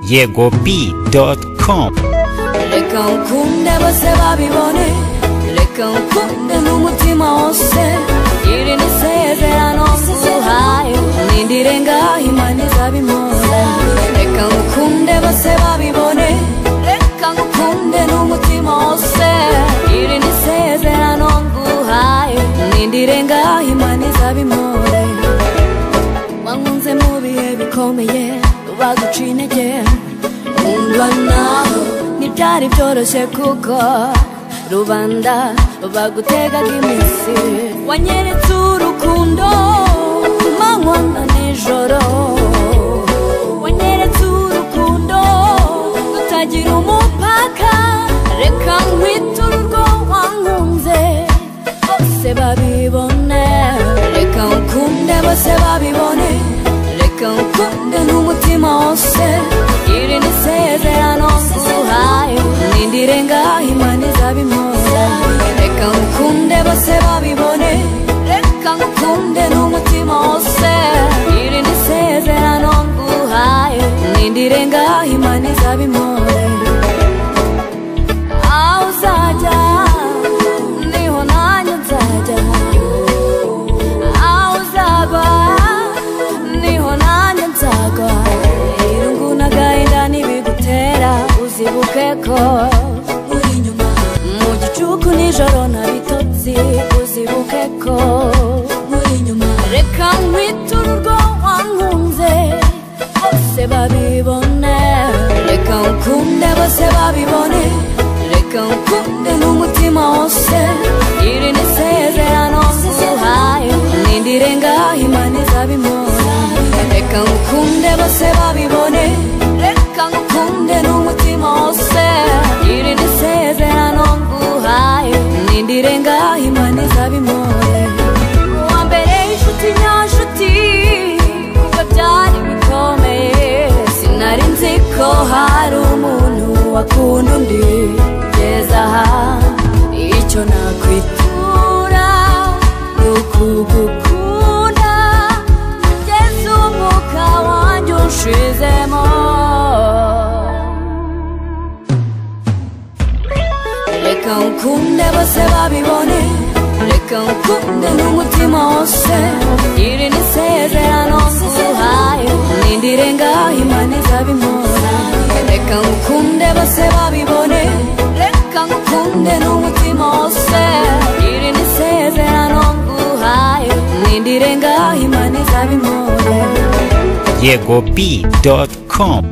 yegob.com. Reka unkunde bose babibone, reka unkunde n'umutima wose, iri ni isezerano nguhaye, nindire ngaho Imana izabimora. Reka unkunde bose babibone, reka unkunde n'umutima wose, iri ni isezerano nguhaye, nindire ngaho Imana izabimora. Wankunze mu bihe bikomeye, baguca intege, nkundwa naho ntibyari byoroshye kuko rubanda bagutegaga iminsi. Wanyeretse urukundo ku manywa na nijoro, wanyeretse urukundo rutagira umupaka. Reka nkwiture urwo wankunze bose babibone, reka unkunde bose babibone, reka unkunde n'umutima wose, iri ni isezerano nguhaye, nindire ngaho Imana izabimora. Reka unkunde bose babibone, reka unkunde n'umutima wose, iri ni isezerano nguhaye, nindire ngaho Imana izabimora. Aho uzajya niho nanjye nzajya, aho uzagwa niho nanjye nzagwa. Irungu n'agahinda ntibigutera, uzibuke ko uri inyuma. Mu gicuku nijoro nta bitotsi, uzibuke ko uri inyuma. Reka nkwiture urwo wankunze bose babibone, reka unkunde bose babibone, reka unkunde n'umutima wose, iri ni isezerano nguhaye, nindire ngaho Imana izabimora. Reka unkunde bose babibone, reka unkunde n'umutima wose, iri ni isezerano nguhaye, nindire ngaho Imana izabimora. Uwa mbere inshuti nyanshuti kuko byari bikomeye, sinari nzi ko hari umuntu wakunda undi kugeza aha. Icyo nakwitura ni ukugukunda kugeza umwuka wanjye unshizemo. Reka unkunde bose babibone, reka unkunde n'umutima wose, iri ni isezerano nguhaye, nindire ngaho Imana izabimora. Reka unkunde bose babibone, reka unkunde n'umutima wose, iri ni isezerano nguhaye, nindire ngaho Imana izabimora. yegob.com.